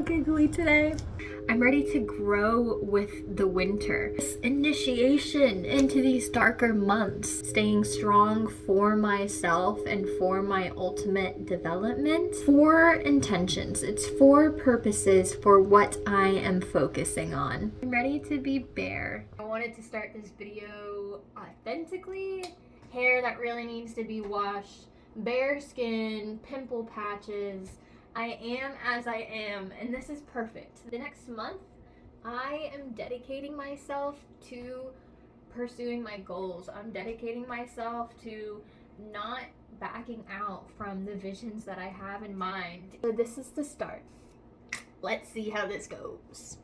giggly today. I'm ready to grow with the winter. This initiation into these darker months, staying strong for myself and for my ultimate development. 4 intentions. It's 4 purposes for what I am focusing on. I'm ready to be bare. I wanted to start this video authentically. Hair that really needs to be washed, bare skin, pimple patches. I am as I am, and this is perfect. The next month, I am dedicating myself to pursuing my goals. I'm dedicating myself to not backing out from the visions that I have in mind. So this is the start. Let's see how this goes.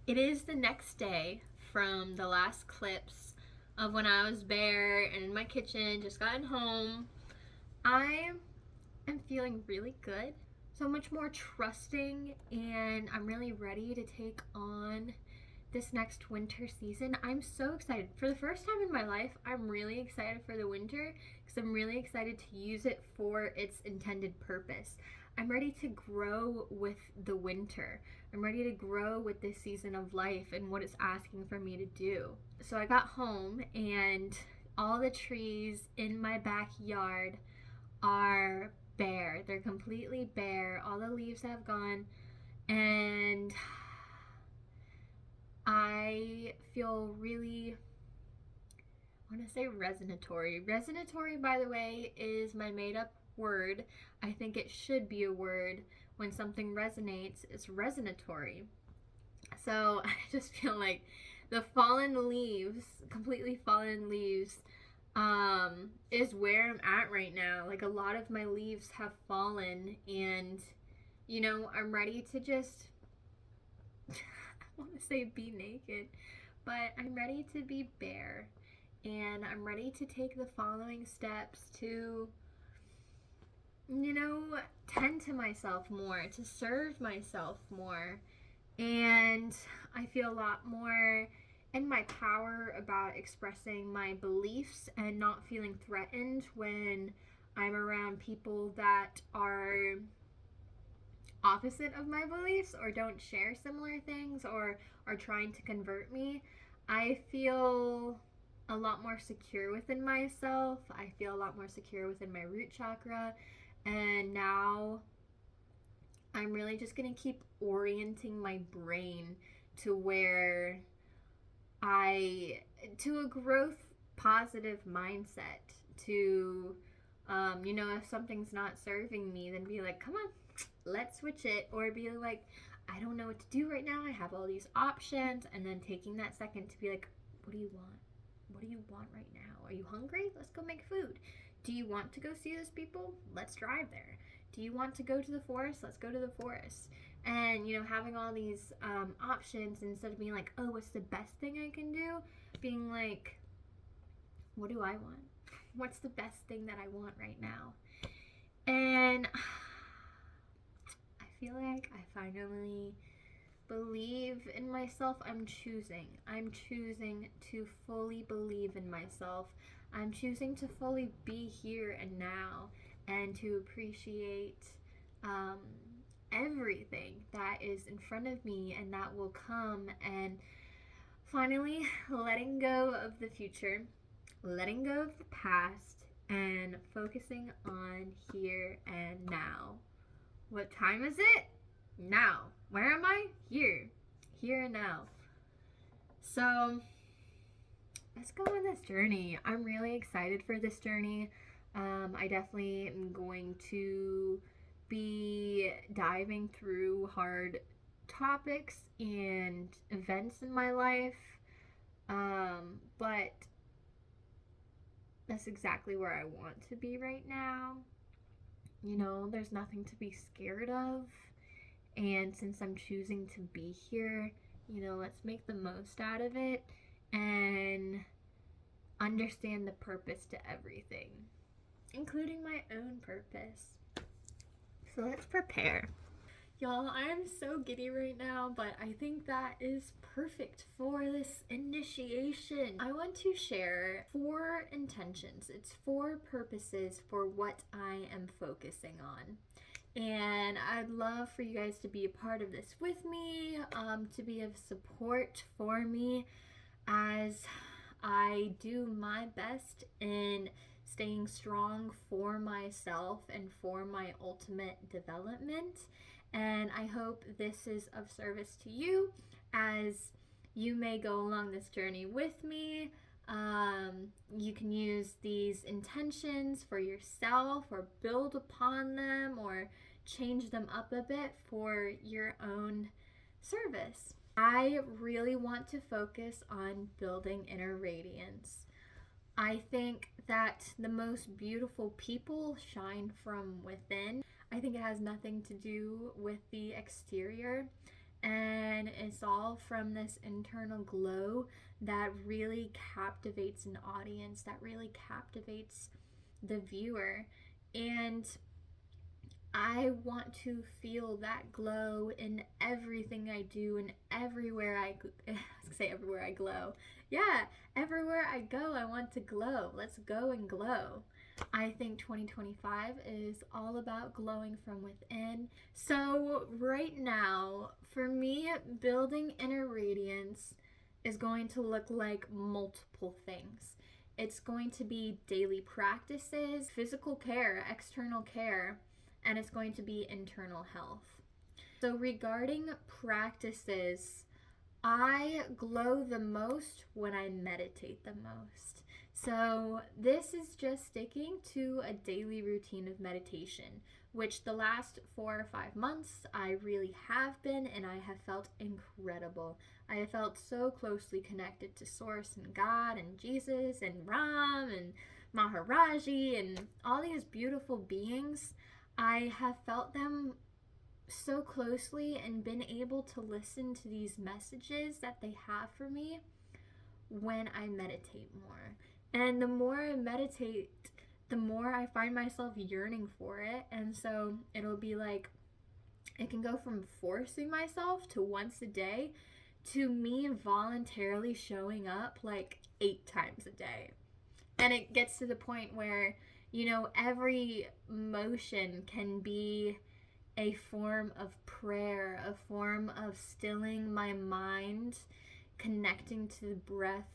It is the next day from the last clips of when I was bare and in my kitchen, just gotten home. I am feeling really good, so much more trusting, and I'm really ready to take on this next winter season. I'm so excited. For the first time in my life, I'm really excited for the winter because I'm really excited to use it for its intended purpose. I'm ready to grow with the winter. I'm ready to grow with this season of life and what it's asking for me to do. So I got home and all the trees in my backyard are bare. They're completely bare. All the leaves have gone, and I feel really, I want to say resonatory. Resonatory, by the way, is my made up word. I think it should be a word. When something resonates, it's resonatory. So I just feel like the fallen leaves, completely fallen leaves, is where I'm at right now. Like, a lot of my leaves have fallen, and you know, I'm ready to just I want to say be naked, but I'm ready to be bare, and I'm ready to take the following steps to, you know, tend to myself more, to serve myself more. And I feel a lot more in my power about expressing my beliefs and not feeling threatened when I'm around people that are opposite of my beliefs or don't share similar things or are trying to convert me. I feel a lot more secure within myself. I feel a lot more secure within my root chakra. And now I'm really just going to keep orienting my brain to where to a growth positive mindset, to, you know, if something's not serving me, then be like, come on, let's switch it. Or be like, I don't know what to do right now. I have all these options. And then taking that second to be like, what do you want? What do you want right now? Are you hungry? Let's go make food. Do you want to go see those people? Let's drive there. Do you want to go to the forest? Let's go to the forest. And, you know, having all these options instead of being like, oh, what's the best thing I can do? Being like, what do I want? What's the best thing that I want right now? And I feel like I finally believe in myself. I'm choosing to fully believe in myself. I'm choosing to fully be here and now, and to appreciate everything that is in front of me and that will come, and finally letting go of the future, letting go of the past, and focusing on here and now. What time is it? Now. Where am I? Here and now. So let's go on this journey. I'm really excited for this journey. I definitely am going to be diving through hard topics and events in my life, but that's exactly where I want to be right now. You know, there's nothing to be scared of. And since I'm choosing to be here, you know, let's make the most out of it and understand the purpose to everything, including my own purpose. So let's prepare. Y'all, I am so giddy right now, but I think that is perfect for this initiation. I want to share 4 intentions. It's 4 purposes for what I am focusing on. And I'd love for you guys to be a part of this with me, to be of support for me as I do my best in staying strong for myself and for my ultimate development. And I hope this is of service to you as you may go along this journey with me. You can use these intentions for yourself or build upon them or change them up a bit for your own service. I really want to focus on building inner radiance. I think that the most beautiful people shine from within. I think it has nothing to do with the exterior, and it's all from this internal glow that really captivates an audience, that really captivates the viewer. And I want to feel that glow in everything I do and everywhere I say everywhere I glow. Yeah, everywhere I go, I want to glow. Let's go and glow. I think 2025 is all about glowing from within. So right now, for me, building inner radiance is going to look like multiple things. It's going to be daily practices, physical care, external care, and it's going to be internal health. So regarding practices, I glow the most when I meditate the most. So this is just sticking to a daily routine of meditation, which the last 4 or 5 months I really have been, and I have felt incredible. I have felt so closely connected to Source and God and Jesus and Ram and Maharaji and all these beautiful beings. I have felt them so closely and been able to listen to these messages that they have for me when I meditate more. And the more I meditate, the more I find myself yearning for it. And so it'll be like, it can go from forcing myself to once a day to me voluntarily showing up like 8 times a day. And it gets to the point where, every motion can be a form of prayer, a form of stilling my mind, connecting to the breath,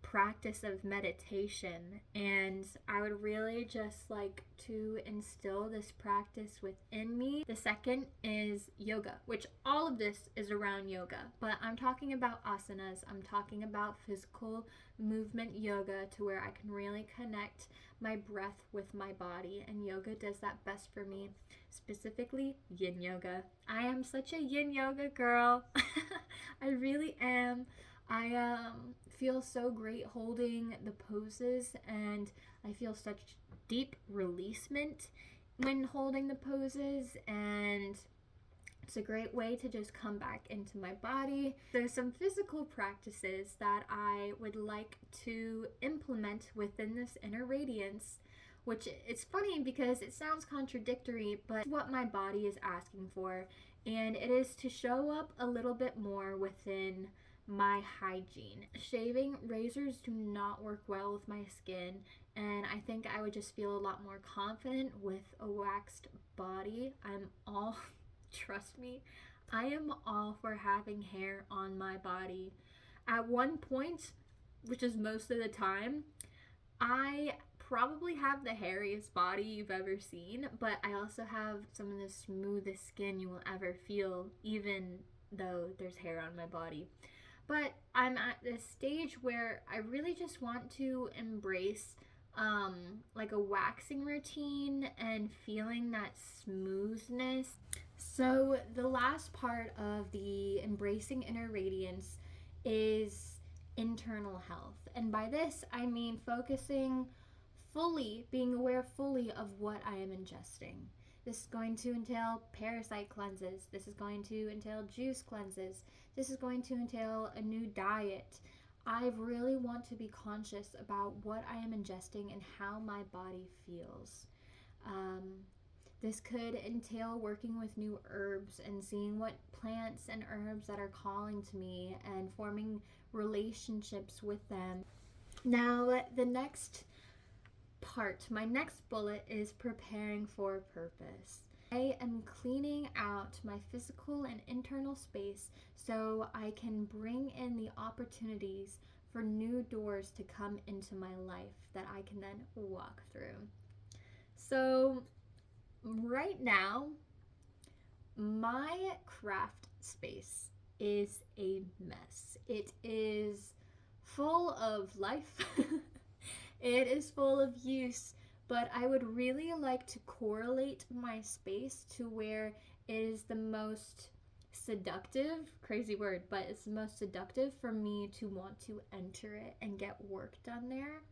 practice of meditation. And I would really just like to instill this practice within me. The second is yoga, which all of this is around yoga, but I'm talking about asanas. I'm talking about physical movement yoga to where I can really connect my breath with my body, and yoga does that best for me, specifically yin yoga. I am such a yin yoga girl. I really am. I feel so great holding the poses, and I feel such deep releasement when holding the poses, and it's a great way to just come back into my body. There's some physical practices that I would like to implement within this inner radiance, which it's funny because it sounds contradictory, but it's what my body is asking for, and it is to show up a little bit more within my hygiene. Shaving razors do not work well with my skin, and I think I would just feel a lot more confident with a waxed body. Trust me, I am all for having hair on my body. At one point, which is most of the time, I probably have the hairiest body you've ever seen, but I also have some of the smoothest skin you will ever feel, even though there's hair on my body. But I'm at this stage where I really just want to embrace like a waxing routine and feeling that smoothness. So the last part of the embracing inner radiance is internal health. And by this, I mean focusing fully, being aware fully of what I am ingesting. This is going to entail parasite cleanses. This is going to entail juice cleanses. This is going to entail a new diet. I really want to be conscious about what I am ingesting and how my body feels. This could entail working with new herbs and seeing what plants and herbs that are calling to me and forming relationships with them. Now, the next part, my next bullet is preparing for purpose. I am cleaning out my physical and internal space so I can bring in the opportunities for new doors to come into my life that I can then walk through. So, right now, my craft space is a mess. It is full of life, it is full of use, but I would really like to correlate my space to where it is the most seductive, crazy word, but it's the most seductive for me to want to enter it and get work done there.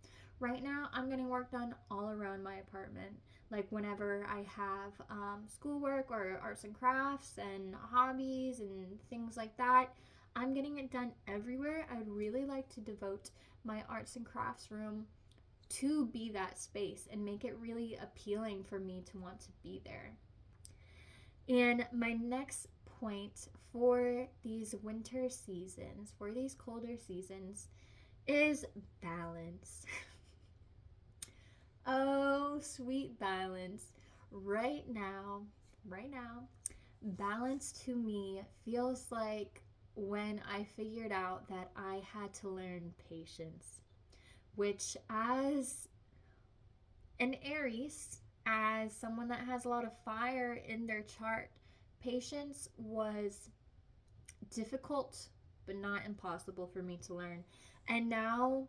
Right now, I'm getting work done all around my apartment. Like whenever I have schoolwork or arts and crafts and hobbies and things like that, I'm getting it done everywhere. I would really like to devote my arts and crafts room to be that space and make it really appealing for me to want to be there. And my next point for these winter seasons, for these colder seasons, is balance. Oh, sweet balance. Right now, balance to me feels like when I figured out that I had to learn patience, which, as an Aries, as someone that has a lot of fire in their chart, patience was difficult but not impossible for me to learn. And now,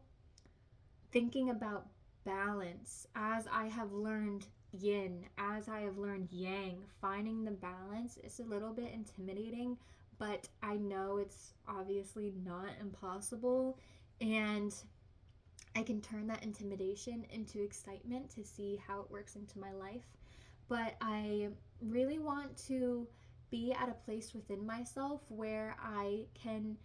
thinking about balance, as I have learned yin, as I have learned yang, finding the balance is a little bit intimidating, but I know it's obviously not impossible. And I can turn that intimidation into excitement to see how it works into my life. But I really want to be at a place within myself where I can,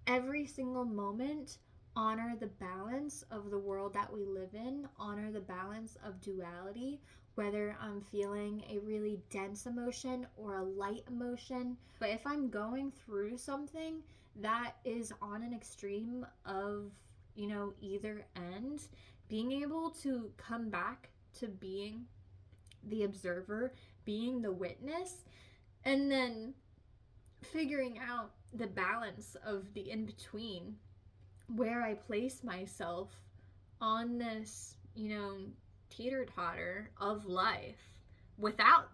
every single moment, honor the balance of the world that we live in, honor the balance of duality, whether I'm feeling a really dense emotion or a light emotion. But if I'm going through something that is on an extreme of, either end, being able to come back to being the observer, being the witness, and then figuring out the balance of the in between, where I place myself on this, teeter-totter of life. Without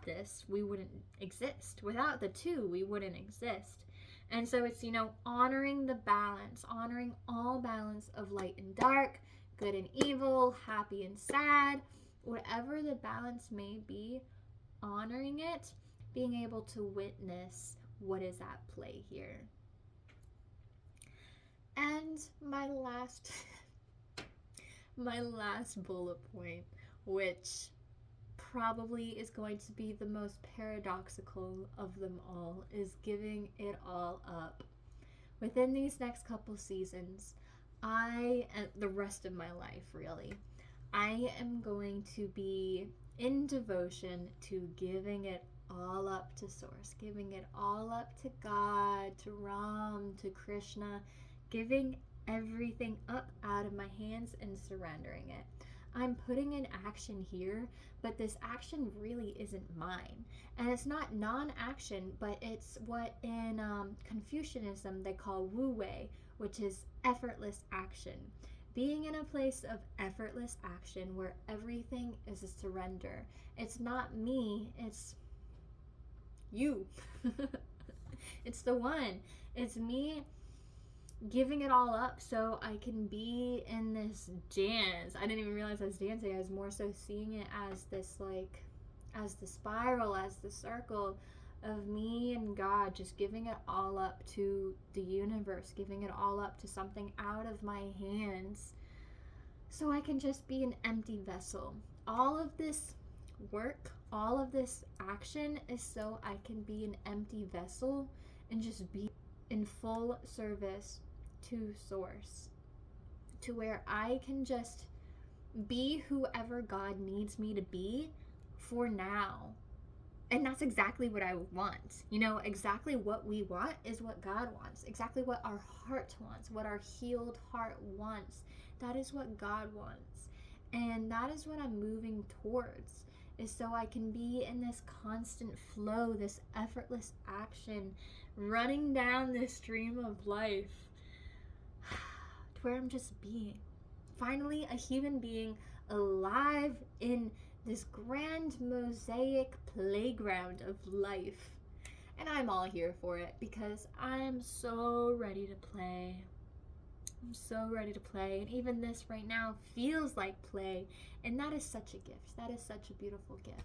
this, we wouldn't exist. Without the two, we wouldn't exist. And so it's, honoring the balance, honoring all balance of light and dark, good and evil, happy and sad, whatever the balance may be, honoring it, being able to witness what is at play here. And my last bullet point, which probably is going to be the most paradoxical of them all, is giving it all up. Within these next couple seasons, and the rest of my life really, I am going to be in devotion to giving it all up to Source, giving it all up to God, to Ram, to Krishna, giving everything up out of my hands and surrendering it. I'm putting in action here, but this action really isn't mine. And it's not non-action, but it's what in Confucianism they call wu wei, which is effortless action. Being in a place of effortless action where everything is a surrender. It's not me, it's you. It's the one. It's me giving it all up so I can be in this dance. I didn't even realize I was dancing. I was more so seeing it as this, as the spiral, as the circle of me and God, just giving it all up to the universe, giving it all up to something out of my hands so I can just be an empty vessel. All of this work, all of this action is so I can be an empty vessel and just be in full service to Source, to where I can just be whoever God needs me to be for now. And that's exactly what I want. Exactly what we want is what God wants. Exactly what our heart wants, what our healed heart wants. That is what God wants. And that is what I'm moving towards. is so I can be in this constant flow, this effortless action, running down this stream of life to where I'm just being. Finally, a human being alive in this grand mosaic playground of life. And I'm all here for it because I'm so ready to play. I'm so ready to play, and even this right now feels like play, and that is such a gift. That is such a beautiful gift.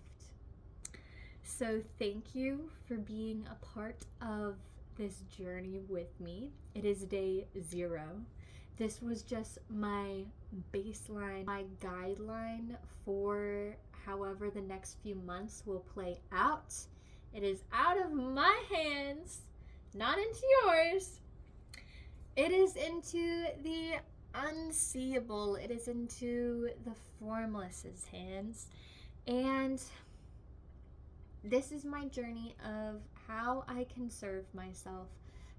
So thank you for being a part of this journey with me. It is day 0. This was just my baseline, my guideline for however the next few months will play out. It is out of my hands, not into yours. It is into the unseeable. It is into the formless's hands. And this is my journey of how I can serve myself,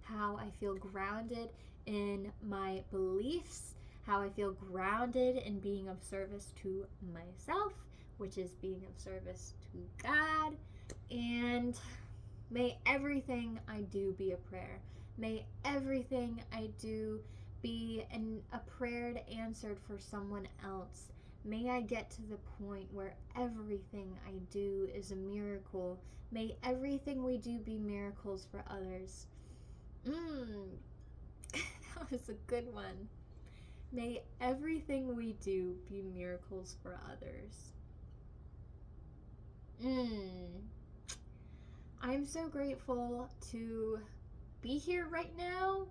how I feel grounded in my beliefs, how I feel grounded in being of service to myself, which is being of service to God. And may everything I do be a prayer. May everything I do be a prayer answered for someone else. May I get to the point where everything I do is a miracle. May everything we do be miracles for others. That was a good one. May everything we do be miracles for others. I'm so grateful to be here right now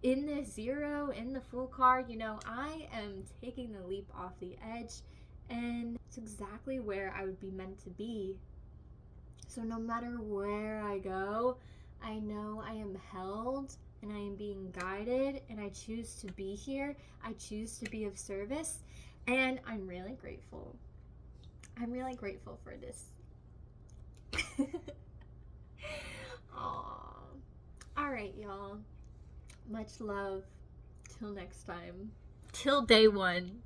in the 0, in the full card. I am taking the leap off the edge, and it's exactly where I would be meant to be. So no matter where I go, I know I am held and I am being guided, and I choose to be here. I choose to be of service, and I'm really grateful. I'm really grateful for this. Aww. Alright, y'all. Much love. Till next time. Till day 1.